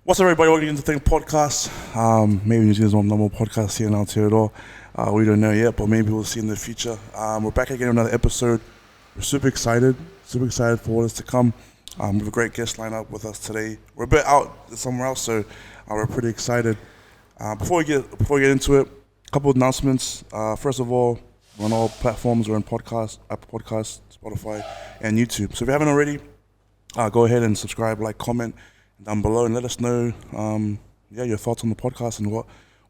What's up, everybody? Welcome to the Think Podcast. Maybe New Zealand's one number podcast here in Aotearoa. We don't know yet, but maybe we'll see in the future. We're back again with another episode. We're super excited for what is to come. We have a great guest lineup with us today. We're a bit out somewhere else, so we're pretty excited. Before we get into it, a couple of announcements. First of all, we're on all platforms. We're on podcast, Apple Podcasts, Spotify, and YouTube. So if you haven't already, go ahead and subscribe, like, comment down below, and let us know your thoughts on the podcast and what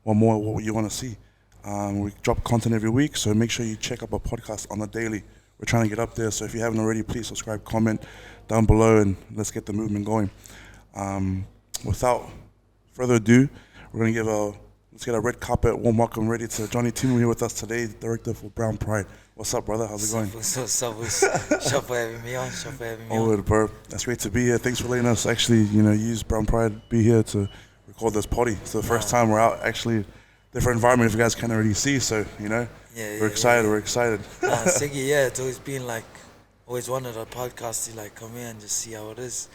you want to see. We drop content every week, so make sure you check out our podcast on the daily. We're trying to get up there, so if you haven't already, please subscribe, comment down below, and let's get the movement going. Without further ado, let's get a red carpet warm welcome ready to Johnnie Timu here with us today, director for Brown Pride. What's up, brother? How's it going? What's up? Shop for having me on. Oh, bro. That's great to be here. Thanks for letting us actually, use Brown Pride, be here to record this potty. It's the first time we're out, actually, different environment if you guys can't already see, so, we're excited. It's always been always wanted a podcast to come here and just see how it is.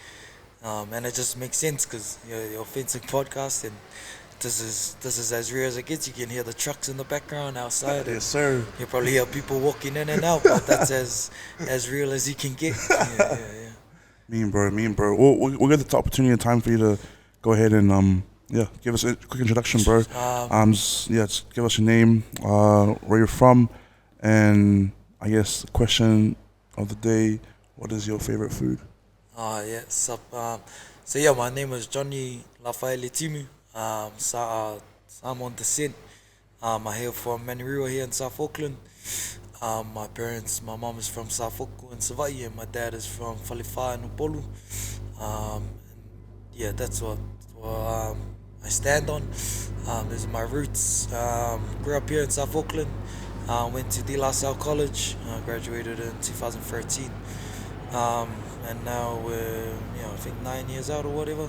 And it just makes sense because you're fencing podcast and this is as real as it gets. You can hear the trucks in the background outside. Yes, sir. You probably hear people walking in and out, but that's as real as you can get. Yeah. Mean, bro. We'll get the opportunity and time for you to go ahead and give us a quick introduction, bro. Just give us your name, where you're from, and I guess the question of the day: what is your favorite food? My name is Johnnie Timu. I'm on descent. I hail from Manurewa here in South Auckland. My mom is from South Auckland, Savai'i, and my dad is from Whaliwha and Upolu. That's what I stand on. These are my roots. Grew up here in South Auckland. Went to De La Salle College. Graduated in 2013. And now we're, I think 9 years out or whatever.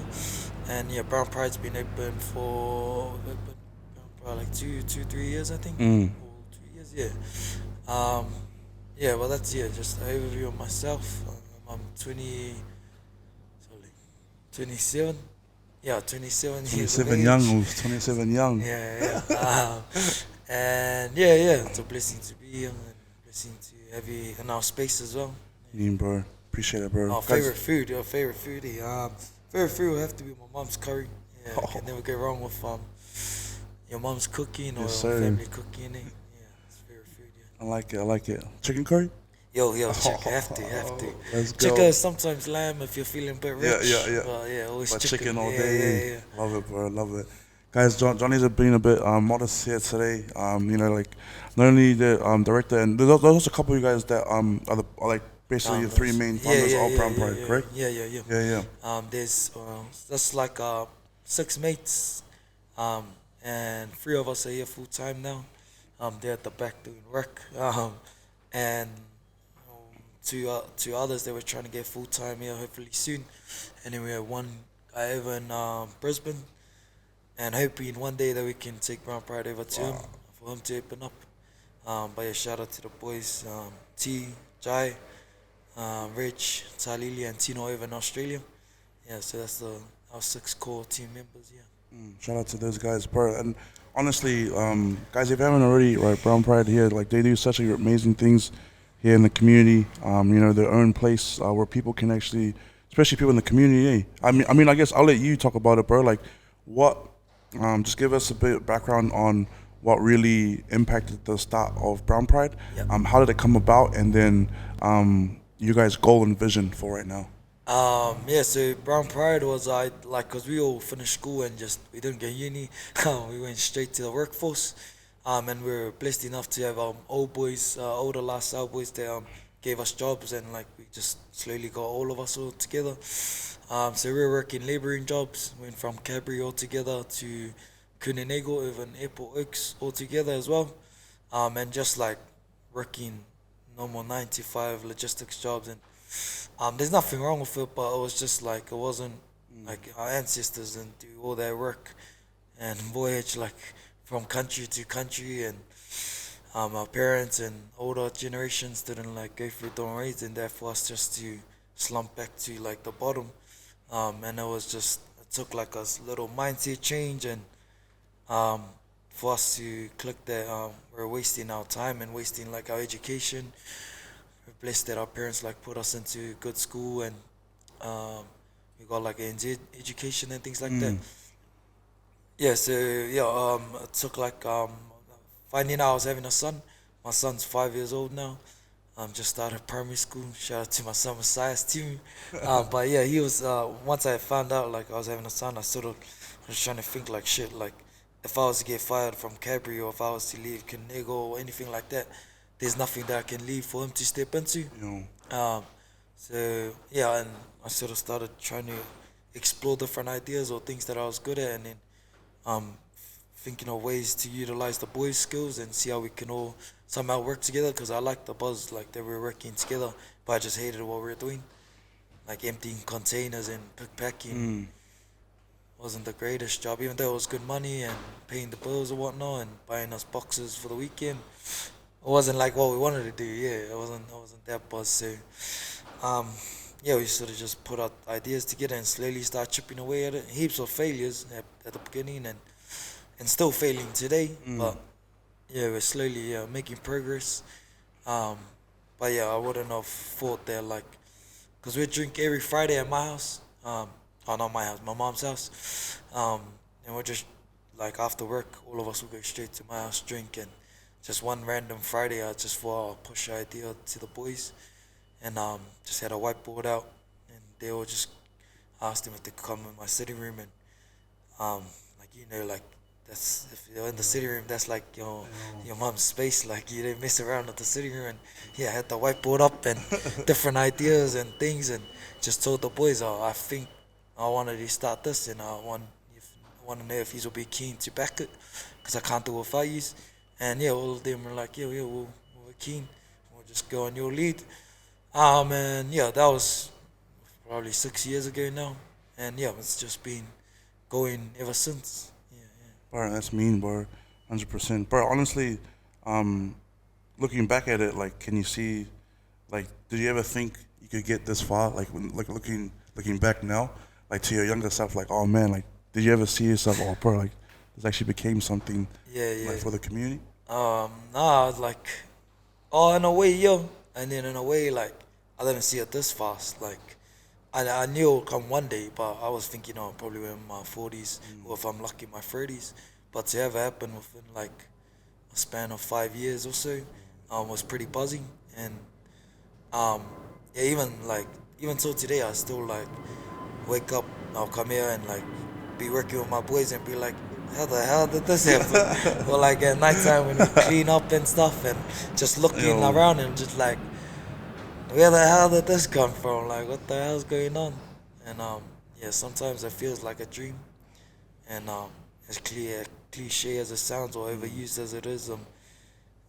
And Brown Pride's been open for probably 3 years, I think. 2 years, just an overview of myself. I'm 27. Yeah, 27 years. 27 young. Yeah. It's a blessing to be here and a blessing to have you in our space as well. Bro. Appreciate it, bro. Favorite food. Favorite food would have to be my mom's curry. Yeah, can never go wrong with your mom's cooking or family cooking. Yeah, it's favorite food. Yeah. I like it. Chicken curry? Yo, chicken. Have to. Let's go. Chicken, sometimes lamb if you're feeling a bit rich. Yeah. But always chicken all day. Yeah. Love it, bro. Love it. Guys, Johnny's being a bit modest here today. Not only the director, and there's also a couple of you guys that are basically the three main founders of Brown Pride, correct? Yeah. There's just 6 mates, and 3 of us are here full time now. They're at the back doing work, and two others that we're trying to get full time here hopefully soon. And then we have one guy over in Brisbane, and hoping one day that we can take Brown Pride over to him for him to open up. But shout out to the boys, T, Jai, Rich, Talili, and Tino over in Australia. Yeah, so that's our 6 core team members. Yeah. Shout out to those guys, bro. And honestly, guys, if you haven't already, Brown Pride here, they do such amazing things here in the community. Their own place where people can actually, especially people in the community. I mean, I guess I'll let you talk about it, bro. Just give us a bit of background on what really impacted the start of Brown Pride. Yep. How did it come about, and then you guys' goal and vision for right now? So Brown Pride was cause we all finished school and we didn't get uni. We went straight to the workforce. And we were blessed enough to have older La Salle boys that gave us jobs, and we just slowly got all of us all together. So we were working labouring jobs, went from Cadbury all together to Kunanego, even Airport Oaks all together as well. And just working normal 9 to 5 logistics jobs, and there's nothing wrong with it, but it was just it wasn't our ancestors didn't do all their work and voyage from country to country, and our parents and older generations didn't go through dorm rates, and therefore us just to slump back to the bottom, and it it took like a little mindset change and um, for us to click that we're wasting our time and wasting like our education. We're blessed that our parents like put us into good school and um, we got like an education and things like that. Mm. Yeah, so yeah, it took like finding out I was having a son. My son's 5 years old now. Just started primary school. Shout out to my son Messiah's team. But yeah, he was. Once I found out like I was having a son, I sort of was trying to think like shit. Like if I was to get fired from Cadbury or if I was to leave Canego or anything like that, there's nothing that I can leave for him to step into. You know. So yeah, and I sort of started trying to explore different ideas or things that I was good at, and then um, thinking of ways to utilize the boys' skills and see how we can all somehow work together. Because I like the buzz, like that we're working together, but I just hated what we were doing, like emptying containers and pickpacking. Mm. Wasn't the greatest job, even though it was good money and paying the bills and whatnot and buying us boxes for the weekend. It wasn't like what we wanted to do. Yeah, it wasn't that buzz. So, um, yeah, we sort of just put our ideas together and slowly start chipping away at it. Heaps of failures at the beginning and still failing today. But yeah, we're slowly making progress. Um, but yeah, I wouldn't have thought that like, cause we drink every Friday at my house. Oh, not my house, my mom's house. And we're just like after work, all of us will go straight to my house, drink, and just one random Friday, I just thought I'll push the idea to the boys, and just had a whiteboard out, and they all just asked them if they could come in my sitting room, and like like that's if you're in the sitting room, that's like your mom's space. Like you didn't mess around with the sitting room, and yeah, I had the whiteboard up and different ideas and things, and just told the boys, oh, I think I wanted to start this, and I want to know if he's will be keen to back it, cause I can't do it without you. And yeah, all of them were like, yeah, we're keen. We'll just go on your lead. And yeah, that was probably 6 years ago now, and yeah, it's just been going ever since. Yeah, Bro, that's mean, bro. 100%. Bro, honestly, um, looking back at it, like, can you see, like, did you ever think you could get this far? Like, when, like looking back now, like to your younger self, like, oh man, like, did you ever see yourself, oh, bro, like, this actually became something, yeah, yeah. like, for the community? Nah, like, oh, in a way, yo, and then in a way, like, I didn't see it this fast. Like, I knew it would come one day, but I was thinking, oh, probably in my 40s, or if I'm lucky, my 30s. But to have it happen within like a span of 5 years or so, was pretty buzzing. And um, yeah, even till today, I still like wake up, I'll come here and like be working with my boys and be like, how the hell did this happen? Or like at nighttime when we clean up and stuff and just looking around and just like, where the hell did this come from? Like, what the hell's going on? And yeah, sometimes it feels like a dream. And as cliche as it sounds or overused as it is,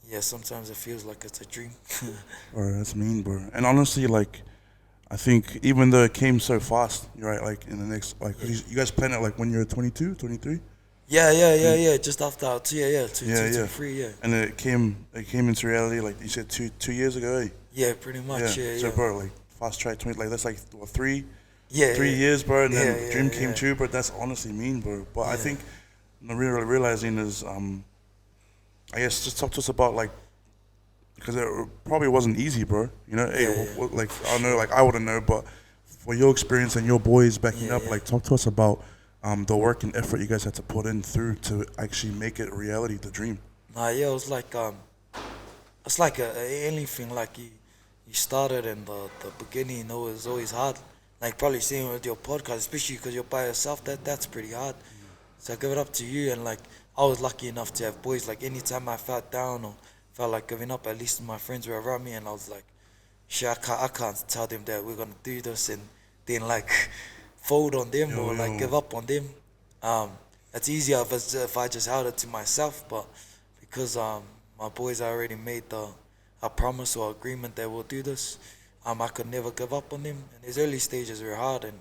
yeah, sometimes it feels like it's a dream. Bro, that's mean, bro. And honestly, like, I think even though it came so fast, you're right, like, in the next, like, 'cause you guys planned it, like, when you're 22, 23? Yeah. Just after our Yeah. 3, yeah. And it came into reality, like you said, two years ago, eh? Yeah, pretty much, yeah. So, bro, like, fast track 20, like, that's like, what, three? Yeah, 3 years, bro, and then yeah, dream came yeah. true, bro. That's honestly mean, bro. But I Yeah. think the real realizing is, I guess, just talk to us about, like, because it probably wasn't easy, bro. You know, hey, Yeah. like, I don't know, like, I wouldn't know, but for your experience and your boys backing Yeah, up, yeah. like, talk to us about the work and effort you guys had to put in through to actually make it a reality, the dream. Nah, yeah, it was like it's like anything. Like you started in the beginning. You know, it's always hard. Like probably same with your podcast, especially because you're by yourself. That's pretty hard. So I give it up to you. And like I was lucky enough to have boys. Like anytime I felt down or felt like giving up, at least my friends were around me, and I was like, shit, I can't tell them that we're gonna do this and then like fold on them or like give up on them. It's easier if I just held it to myself, but because my boys already made a promise or agreement that we'll do this, I could never give up on them. And these early stages were hard, and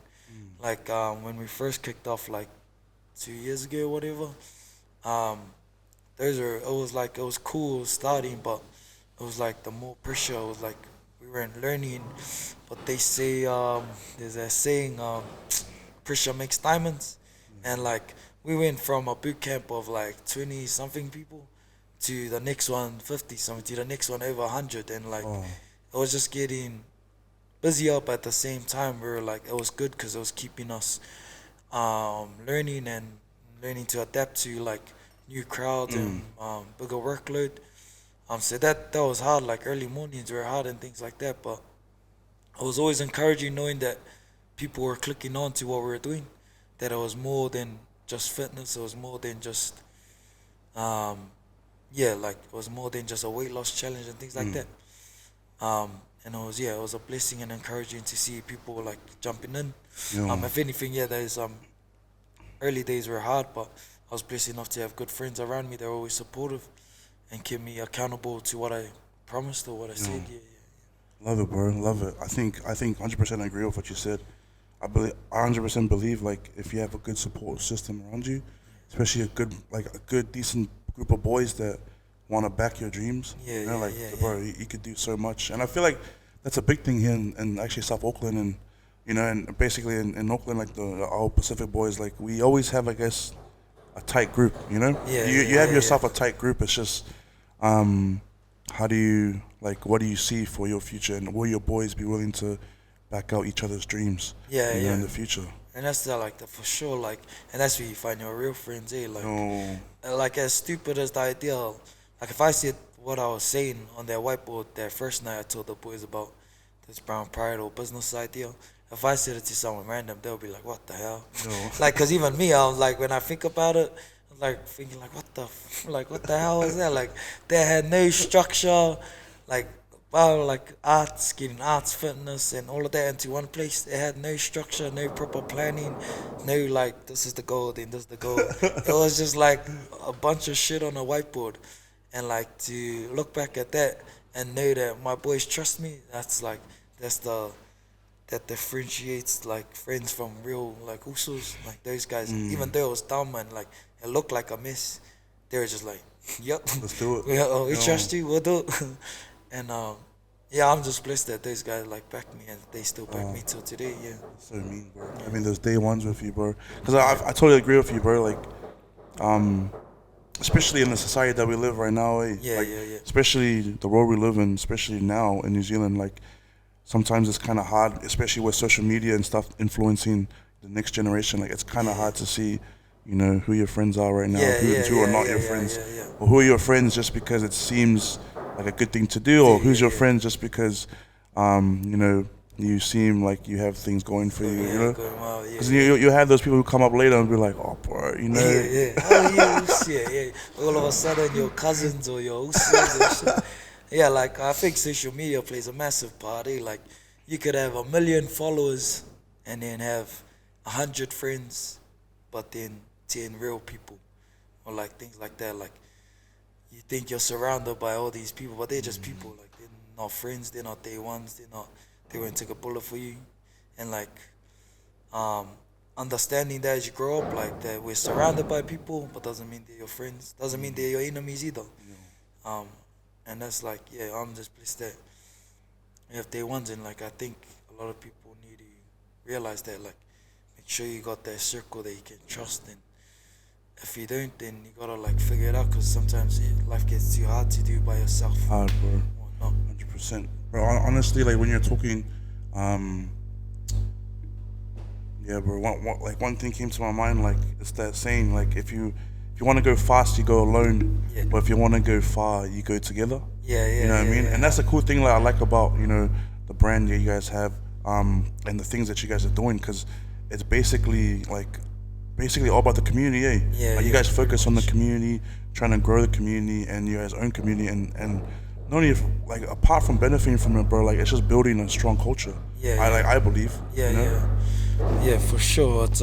like when we first kicked off like 2 years ago or whatever, it was cool starting, but it was like the more pressure. It was like we weren't learning, but they say there's a saying pressure makes diamonds, and like we went from a boot camp of like 20 something people to the next one 50 something to the next one over 100, and like it was just getting busier, but at the same time we were like it was good because it was keeping us learning and learning to adapt to like new crowds and bigger workload. So that was hard. Like early mornings were hard and things like that, but it was always encouraging knowing that people were clicking on to what we were doing. That it was more than just fitness. It was more than just like it was more than just a weight loss challenge and things like that. And it was a blessing and encouraging to see people like jumping in. If anything, those early days were hard, but I was blessed enough to have good friends around me. They were always supportive and kept me accountable to what I promised or what I said. Love it, bro. Love it. I think 100% agree with what you said. I 100% believe like if you have a good support system around you, especially a good decent group of boys that want to back your dreams. Bro, you could do so much, and I feel like that's a big thing here in actually South Auckland, and and basically in Auckland, like our Pacific boys, like we always have, I guess, a tight group. You have yourself a tight group. It's just how do you what do you see for your future, and will your boys be willing to back out each other's dreams in the future? And that's for sure, and that's where you find your real friends, like as stupid as the idea, like if I said what I was saying on that whiteboard that first night I told the boys about this brown pride or business idea, if I said it to someone random, they'll be like, what the hell? Cause even me, I'm like, when I think about it, I'm like thinking like, what the hell is that? Like they had no structure, arts, getting arts, fitness, and all of that into one place. They had no structure, no proper planning, no this is the goal, then this is the goal. It was just like a bunch of shit on a whiteboard, and to look back at that and know that my boys trust me. That differentiates friends from real usos. Those guys, even though it was dumb and it looked like a mess, they were just like, yep, let's do it. We trust you, we'll do it. And I'm just blessed that those guys back me, and they still back me till today. So mean, bro. I mean, there's day ones with you, bro. Because I totally agree with you, bro. Especially in the society that we live right now, especially the world we live in, especially now in New Zealand, sometimes it's kind of hard, especially with social media and stuff influencing the next generation. It's kind of hard to see, who your friends are right now, who are not your friends, or who are your friends just because it seems like a good thing to do, or who's your friend just because, you seem like you have things going for you, Because you have those people who come up later and be like, oh, bro, All of a sudden, your cousins or your usos and shit. I think social media plays a massive part. You could have 1 million followers and then have 100 friends, but then 10 real people, or things like that. You think you're surrounded by all these people, but they're just people. They're not friends. They're not day ones. They wouldn't take a bullet for you. And understanding that as you grow up, that we're surrounded by people, but doesn't mean they're your friends. Doesn't mean they're your enemies either. And that's I'm just blessed that we have day ones, and I think a lot of people need to realize that. Make sure you got that circle that you can trust, and if you don't, then you gotta figure it out, because sometimes life gets too hard to do by yourself. Hard, bro. 100%. Bro, honestly, when you're talking, bro. One thing came to my mind, it's that saying, if you want to go fast, you go alone. But if you want to go far, you go together. You know what I mean? And that's a cool thing I like about the brand that you guys have, and the things that you guys are doing, because it's basically all about the community, you guys focus on the community, trying to grow the community and your guys' own community, and not only apart from benefiting from it, bro, it's just building a strong culture. I believe. For sure. It's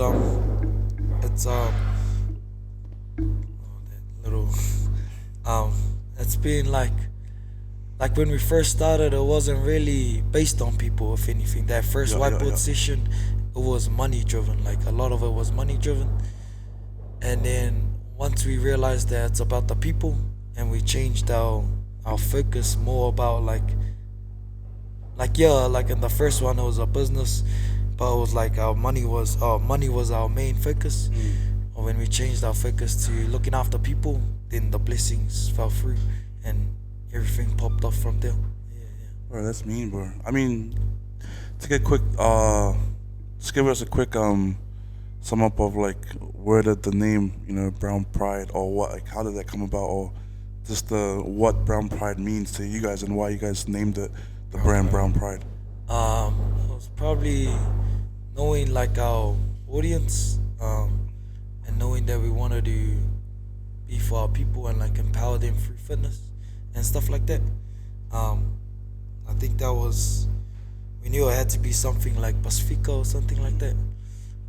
it's been when we first started, it wasn't really based on people. If anything, that first whiteboard session, it was money driven. A lot of it was money driven. And then once we realized that it's about the people, and we changed our focus more about in the first one, it was a business but it was like our money was our main focus. Or when we changed our focus to looking after people, then the blessings fell through, and everything popped off from there. Yeah, yeah. Bro, that's mean, bro. I mean, to get quick, just give us a quick sum up of like where did the name, Brown Pride, or what, like how did that come about, or just the what Brown Pride means to you guys and why you guys named it the brand Brown Pride. It was probably knowing like our audience, and knowing that we wanted to be for our people and like empower them through fitness and stuff like that. Um, I think that was we knew it had to be something like Pacifica or something like that.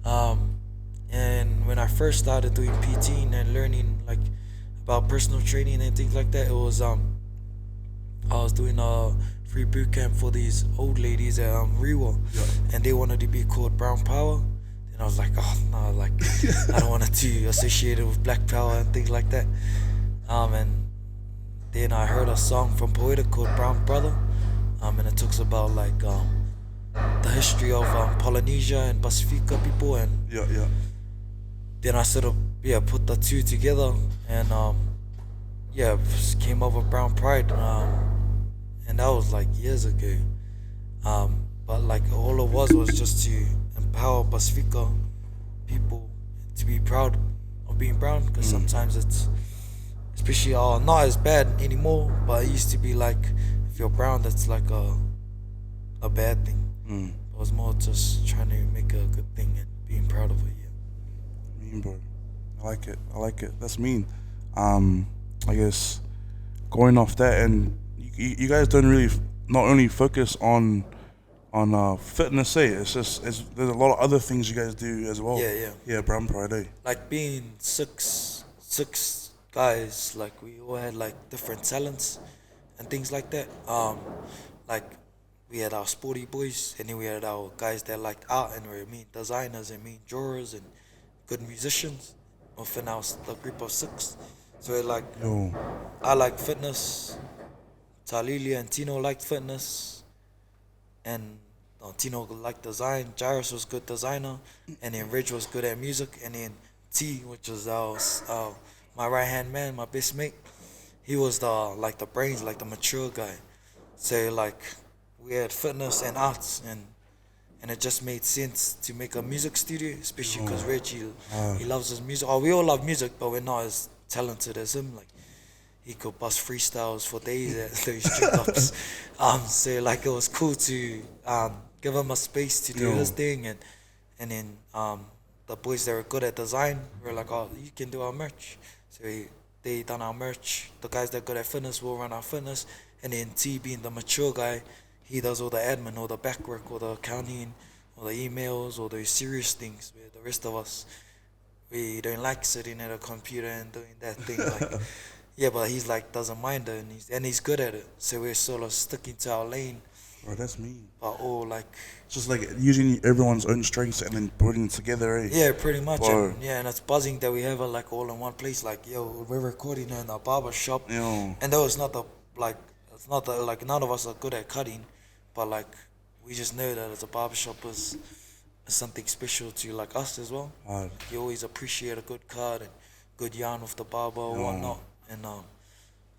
Um, and when I first started doing PT and learning like about personal training and things like that, it was I was doing a free boot camp for these old ladies at Rewa, Yeah. and they wanted to be called Brown Power. And I was like, oh no, like I don't want it to associate it with Black Power and things like that. And then I heard a song from Poeta called Brown Brother, and it talks about like the history of Polynesia and Pacifica people, and Yeah, yeah. then I sort of put the two together, and just came up with Brown Pride, and that was like years ago. But like all it was just to empower Pacifica people to be proud of being brown, because sometimes it's especially not as bad anymore, but it used to be like if you're brown that's like a bad thing. It was more just trying to make a good thing and being proud of it. Yeah. Mean, bro. I like it. I like it. That's mean. I guess going off that, and you guys don't really not only focus on fitness, there's a lot of other things you guys do as well. Yeah, yeah. Yeah, Brown Pride, eh? Like being six guys, like we all had like different talents and things like that. Like we had our sporty boys, and then we had our guys that liked art and were mean designers and mean drawers and good musicians within our the group of six. So like Yo, I like fitness, Talili and Tino liked fitness, and Tino liked design, Jairus was good designer, and then Ridge was good at music, and then T, which was my right hand man, my best mate, he was the brains, like the mature guy. So like we had fitness and arts, and it just made sense to make a music studio, especially because Reg he loves his music. Oh, we all love music, but we're not as talented as him. Like he could bust freestyles for days at those street ups. So like it was cool to give him a space to do his thing, and then the boys that were good at design were like, oh, you can do our merch. So they done our merch. The guys that are good at fitness will run our fitness, and then T being the mature guy, he does all the admin, all the back work, all the accounting, all the emails, all those serious things. Where the rest of us, we don't like sitting at a computer and doing that thing. Like, yeah, but he's like doesn't mind it, and he's good at it. So we're sort of sticking to our lane, bro, that's mean. but all like Just like using everyone's own strengths and then putting it together, eh? yeah, pretty much. Bro. And it's buzzing that we have it like all in one place. Like yo, we're recording in a barber shop, Yo, and though it's not like none of us are good at cutting, but like we just know that as a barbershop is something special to like us as well. hard. You always appreciate a good cut and good yarn with the barber or whatnot, and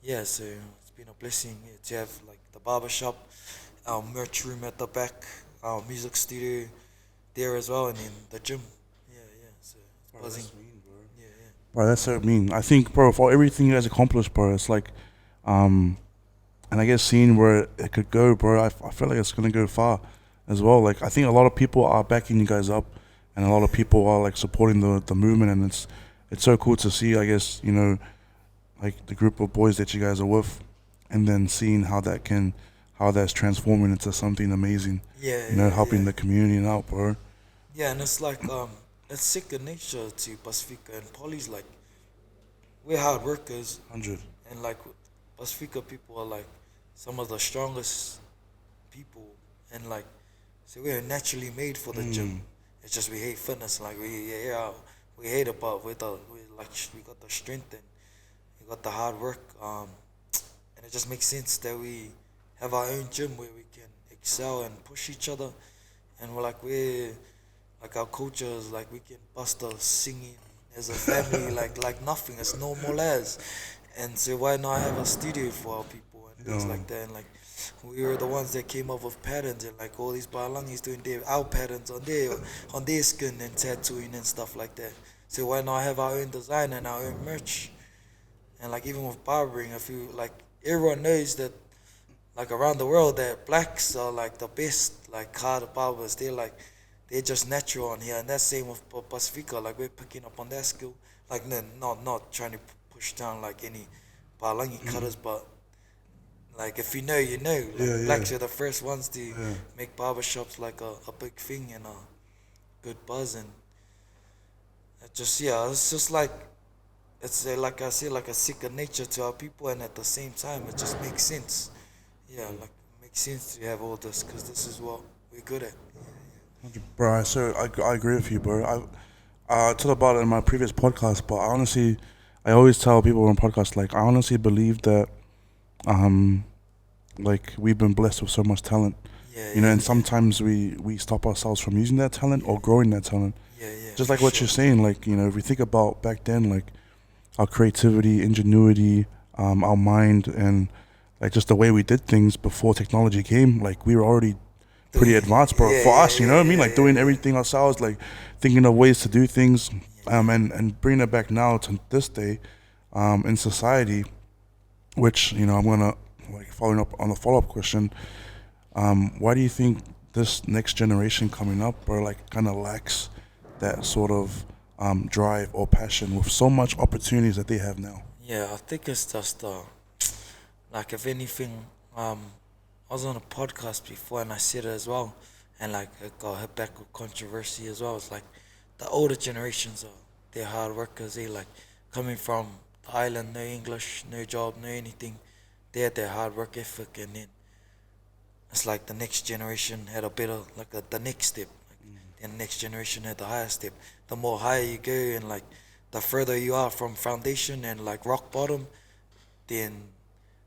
yeah, so it's been a blessing to have like the barber shop, our merch room at the back, our music studio there as well, and then the gym. Yeah, so it's Bro, buzzing. that's mean, bro. Yeah. Bro, that's so mean. I think, bro, for everything you guys accomplished, bro, it's like, and I guess seeing where it could go, bro, I feel like it's gonna go far as well. Like I think a lot of people are backing you guys up, and a lot of people are like supporting the movement, and it's so cool to see. I guess like the group of boys that you guys are with, and then seeing how that's transforming into something amazing. Yeah. Helping the community out, bro. Yeah, and it's like it's second nature to Pacifica and Poly's. Like we're hard workers, 100. and like Pacifica people are like some of the strongest people, and like so we're naturally made for the gym. It's just we hate fitness. Like we hate it, but we got the strength and we got the hard work. And it just makes sense that we have our own gym where we can excel and push each other, and we're like our culture is like we can bust us singing as a family like nothing. It's normal as, and so why not have a studio for our people and things like that? And like we were the ones that came up with patterns and like all these Balangis doing our patterns on their skin and tattooing and stuff like that. So why not have our own design and our own merch? And like even with barbering, I feel like everyone knows that like around the world that blacks are like the best like car barbers. They're just natural on here, and that's same with Pacifica. Like we're picking up on that skill. Like no, not trying to push down like any Palangi cutters, but like if you know, you know. Like blacks are the first ones to make barbershops like a big thing and a good buzz, and it just it's just like it's like I say, like a second nature to our people, and at the same time, it just makes sense. Yeah, like it makes sense to have all this because this is what we're good at. Bro, so I agree with you, bro. I talked about it in my previous podcast, but I always tell people on podcasts, like, I honestly believe that, like, we've been blessed with so much talent, and sometimes we stop ourselves from using that talent or growing that talent. Just like what you're saying, like, if we think about back then, like, our creativity, ingenuity, our mind, and, like, just the way we did things before technology came, like, we were already pretty advanced, bro. For us, you know what I mean? Like doing everything ourselves, like thinking of ways to do things, and bringing it back now to this day, in society. Which I'm gonna like following up on the follow up question. Why do you think this next generation coming up, bro, like kind of lacks that sort of drive or passion with so much opportunities that they have now? Yeah, I think it's just like if anything, I was on a podcast before and I said it as well, and like it got hit back with controversy as well. It's like the older generations they're hard workers. They like coming from the island, no English, no job, no anything. They had their hard work ethic, and then it's like the next generation had a better the next step. Then the next generation had the higher step. The more higher you go, and like the further you are from foundation and like rock bottom, then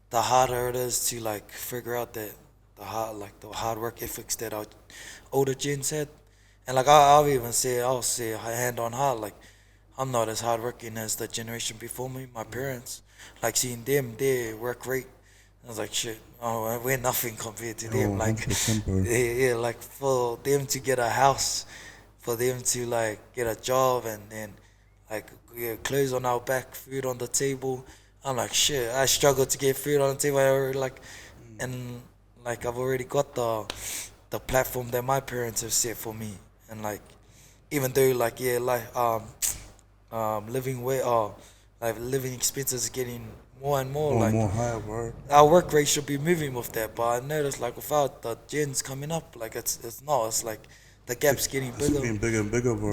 the harder it is to like figure out that the hard work ethics that our older gens had. And like I'll say hand on heart, like I'm not as hardworking as the generation before me, my parents. Like seeing them, they work rate. I was like, shit, we're nothing compared to them. Like, 100%, bro. like for them to get a house, for them to like get a job, and then like clothes on our back, food on the table. I'm like, shit, I struggle to get food on the table. And like I've already got the platform that my parents have set for me, and like even though living way like living expenses is getting more and more, More like and more higher, bro. our work rate should be moving with that, but I noticed like without the gens coming up, like it's like the gap's getting It's bigger. getting bigger and bigger, bro.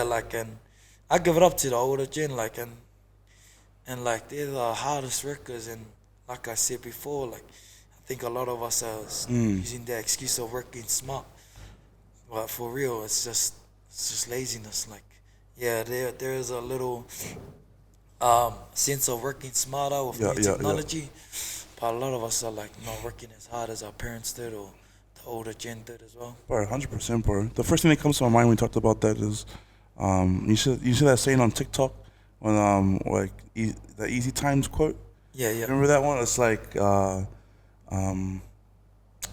Like, and I give it up to the older gen, like, and like they're the hardest workers, and like I said before, like I think a lot of us are using the excuse of working smart, but for real, it's just laziness. Like, there is a little sense of working smarter with new technology, but a lot of us are like not working as hard as our parents did or the older gen did as well. Bro, 100%, bro. The first thing that comes to my mind when we talked about that is, you see that saying on TikTok when the Easy Times quote. Yeah. Remember that one? It's like, what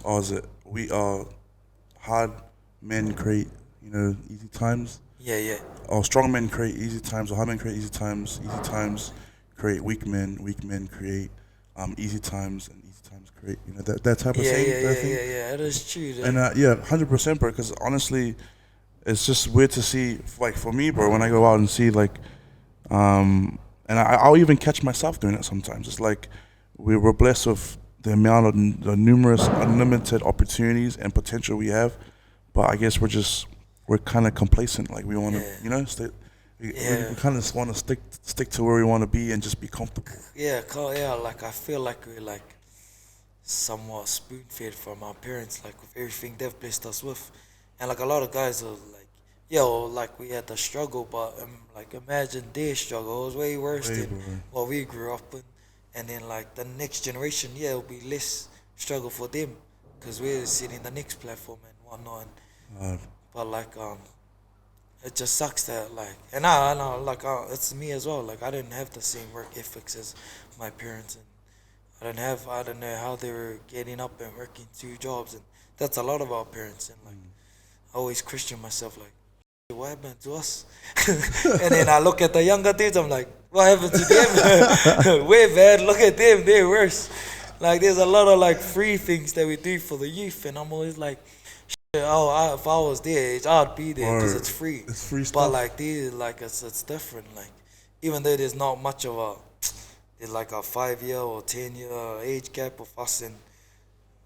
was it? We hard men create, easy times. Yeah. Or strong men create easy times, or hard men create easy times. Easy times create weak men. Weak men create easy times, and easy times create that type of saying. Yeah. It is true. And 100%, bro. Because honestly, it's just weird to see, like for me, bro, when I go out and see like, and I'll even catch myself doing it sometimes. It's like we were blessed with the amount of the numerous unlimited opportunities and potential we have, but I guess we're kind of complacent. Like we want to, stay. We kind of want to stick to where we want to be and just be comfortable. Like I feel like we're like somewhat spoon fed from our parents, like with everything they've blessed us with, and like a lot of guys are like, like we had the struggle, but like imagine their struggle. It was way worse than what we grew up in, and then like the next generation, it'll be less struggle for them because we're sitting the next platform and whatnot. And But like it just sucks that like, and I know like it's me as well. Like I didn't have the same work ethics as my parents, and I don't know how they were getting up and working two jobs, and that's a lot of our parents. And like I always question myself like, what happened to us? And then I look at the younger dudes, I'm like, what happened to them? We're bad. Look at them, they're worse. Like there's a lot of like free things that we do for the youth, and I'm always like, if I was their age, I'd be there because Or it's free. it's free But stuff. like these, like it's different. Like even though there's not much of a, there's like a 5 year or 10 year age gap of us and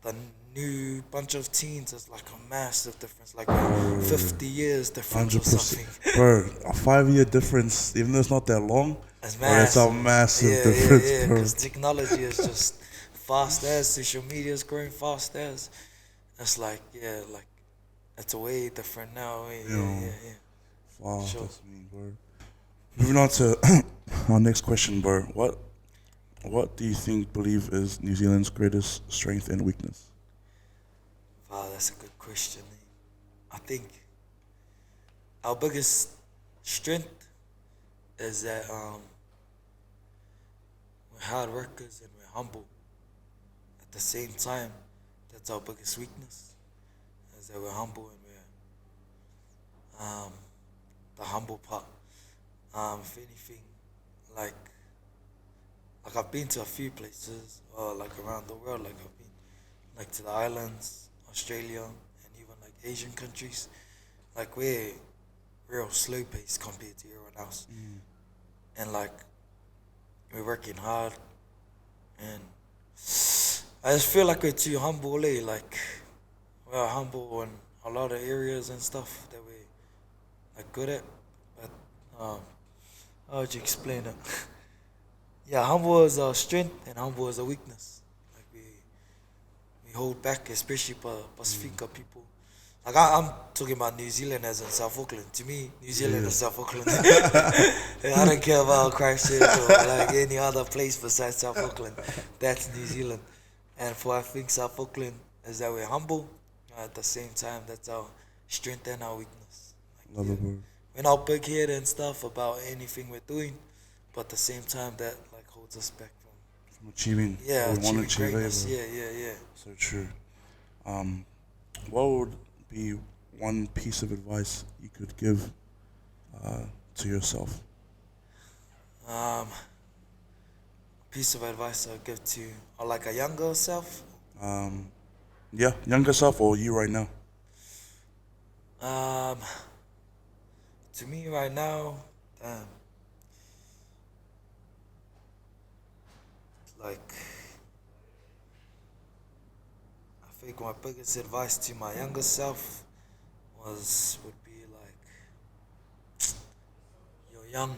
the new bunch of teens. It's like a massive difference, like 50 years difference or 100%. something. Bro, a 5 year difference, even though it's not that long, It's but it's a massive. massive Yeah, difference, yeah, yeah. bro. Because technology is just fast as social media is growing fast as. It's like like it's way different now. You know, Yeah. wow, Sure. that's mean, bro. Moving on to our next question, bro. What do you believe is New Zealand's greatest strength and weakness? Wow, that's a good question. I think our biggest strength is that we're hard workers and we're humble. At the same time, that's our biggest weakness. Is that we're humble and we're the humble part. If anything, like I've been to a few places, like around the world. Like I've been like to the islands, Australia, and even like Asian countries. Like we're real slow paced compared to everyone else, and like we're working hard, and I just feel like we're too humble. Like we're humble in a lot of areas and stuff that we're like good at, but how would you explain it? Yeah, humble is a strength and humble is a weakness. Like we hold back, especially Pacifica people. Like I'm talking about New Zealand as in South Auckland. To me, New Zealand Yeah. is South Auckland. I don't care about Christchurch or like any other place besides South Auckland. That's New Zealand. And for I think South Auckland is that we're humble. At the same time, that's our strength and our weakness. Like, Love yeah. it, bro. We're not big headed and stuff about anything we're doing, but at the same time, that like holds us back from From achieving what we want to achieving achieve, greatness. bro. Yeah. So true. Um, what would be one piece of advice you could give to yourself? Um, piece of advice I'll give to or like a younger self. Yeah, younger self or you right now? Um, to me right now, damn, like I think my biggest advice to my younger self would be like you're young,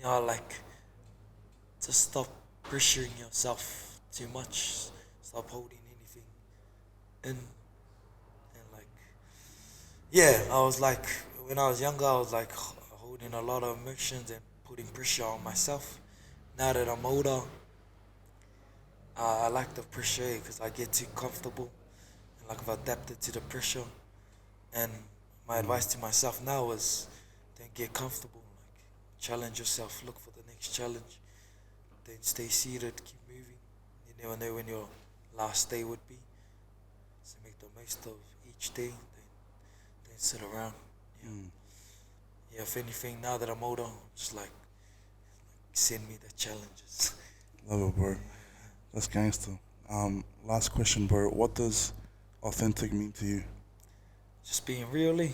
like just stop pressuring yourself too much. Stop holding anything in, and like yeah, I was like when I was younger, I was like holding a lot of emotions and putting pressure on myself. Now that I'm older, I like the pressure because I get too comfortable and like I've adapted to the pressure. And my advice to myself now is then get comfortable, like challenge yourself, look for the next challenge, then stay seated, keep moving. You never know when your last day would be. So make the most of each day, then sit around. Yeah. Yeah, if anything, now that I'm older, just like send me the challenges. Love it, bro. That's gangster. Last question, bro. What does authentic mean to you? Just being really,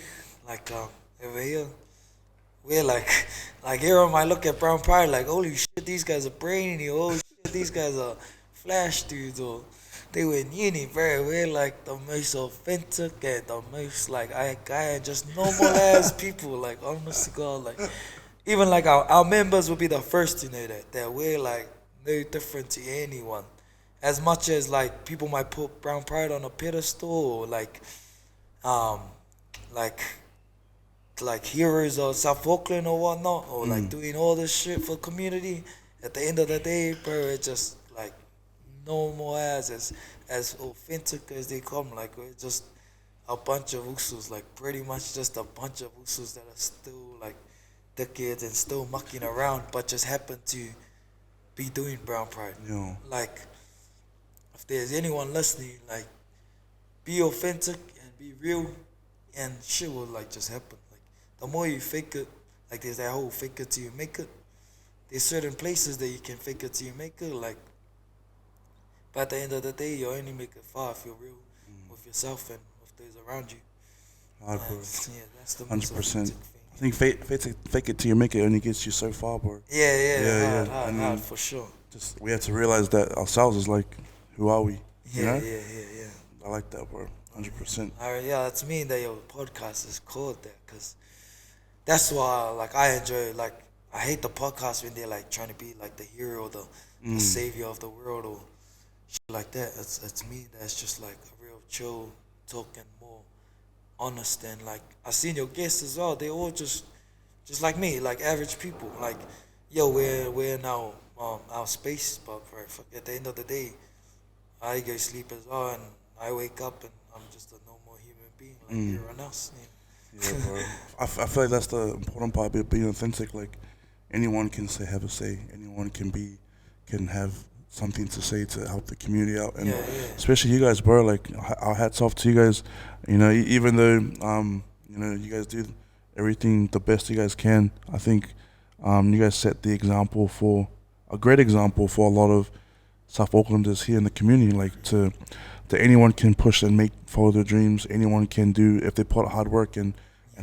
like over here, we're like here might look at Brown Pride like, holy shit, these guys are brainy, holy shit, these guys are flash dudes, or they were in uni, bro. We're like the most authentic and the most like I just normal ass people, like honest to God, like even like our members will be the first to know that we're like no different to anyone. As much as like people might put Brown Pride on a pedestal or um like heroes of South Auckland or whatnot, or like doing all this shit for community. At the end of the day, bro, it's just like normal as authentic as they come. Like we're just a bunch of usus, like pretty much just a bunch of usus that are still like the kids and still mucking around, but just happen to be doing brown pride. Yeah. Like, if there's anyone listening, like, be authentic and be real, and shit will like just happen. Like, the more you fake it, like there's that whole fake it till you make it. There's certain places that you can fake it till you make it. Like, but at the end of the day, you only make it far if you're real with yourself and with those around you. Hard, bro. Yeah, that's the most 100%. authentic thing. I think fake it till you make it only gets you so far, bro. Yeah, hard, I mean, hard for sure. just we had to realize that ourselves is like, who are we? You know? Yeah. I like that, bro. 100%. Alright, yeah, that's mean that your podcast is called that, cause that's why like I enjoy. Like, I hate the podcast when they're like trying to be like the hero, the savior of the world or shit like that. It's me that's just like a real chill talking, more honest, and like I seen your guests as well. They all just like me, like average people. Like, yo, we're in our space, but at the end of the day, I go sleep as well, and I wake up and I'm just a normal human being like everyone else. Yeah, bro. I feel like that's the important part of being authentic. Like, anyone can have a say. Anyone can have something to say to help the community out, and especially you guys, bro. Like, our hats off to you guys. You know, even though you know, you guys do everything the best you guys can. I think you guys set the example for a great example for a lot of South Aucklanders here in the community. Like, to anyone can push and follow their dreams. Anyone can do, if they put hard work and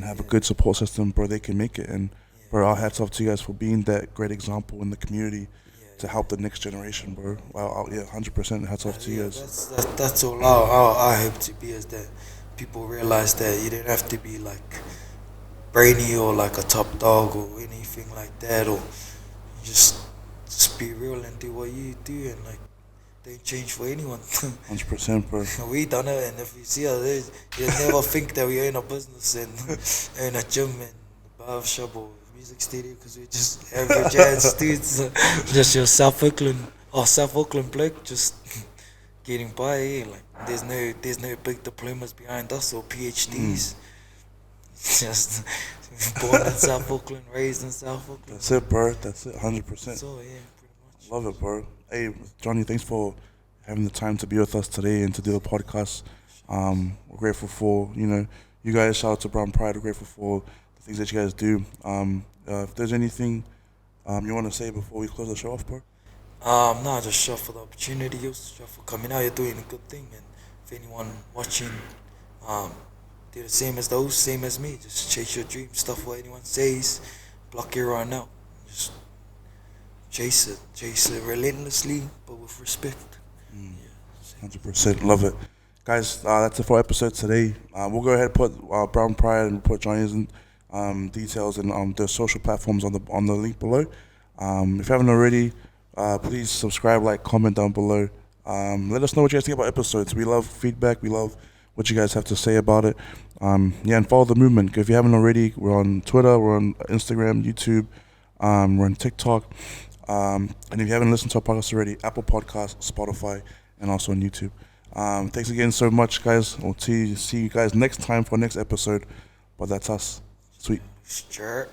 have a good support system, bro. They can make it. And bro, our hats off to you guys for being that great example in the community to help the next generation, bro. Wow, yeah, 100% hats off to you guys. That's all I hope to be, is that people realize that you don't have to be like brainy or like a top dog or anything like that, or just be real and do what you do, and like don't change for anyone. 100%, bro. We done it, and if you see us, you'll never think that we own a business and own a gym and a barber shop or music studio, because we're just average ass dudes, just your South Auckland bloke, just getting by. Like, there's no big diplomas behind us or PhDs. Just born in South Auckland, raised in South Auckland. That's it, bro. That's it, 100%. So yeah, pretty much. Love it, bro. Hey, Johnny, thanks for having the time to be with us today and to do the podcast. We're grateful for, you know, you guys. Shout out to Brown Pride. We're grateful for the things that you guys do. If there's anything you want to say before we close the show off, bro? No, just shout for the opportunity, shout for coming out. You're doing a good thing, and if anyone watching, do the same as me. Just chase your dreams. Stuff what anyone says, block everyone out. Just chase it relentlessly, but with respect. 100%, love it, guys. That's it for episode today. We'll go ahead and put Brown Pride and put Johnny's details and their social platforms on the link below. If you haven't already, please subscribe, like, comment down below. Let us know what you guys think about episodes. We love feedback. We love what you guys have to say about it. And follow the movement. If you haven't already, we're on Twitter, we're on Instagram, YouTube, we're on TikTok. And if you haven't listened to our podcast already, Apple Podcasts, Spotify, and also on YouTube. Thanks again so much, guys. We'll see you guys next time for our next episode. But that's us. Sweet. Sure.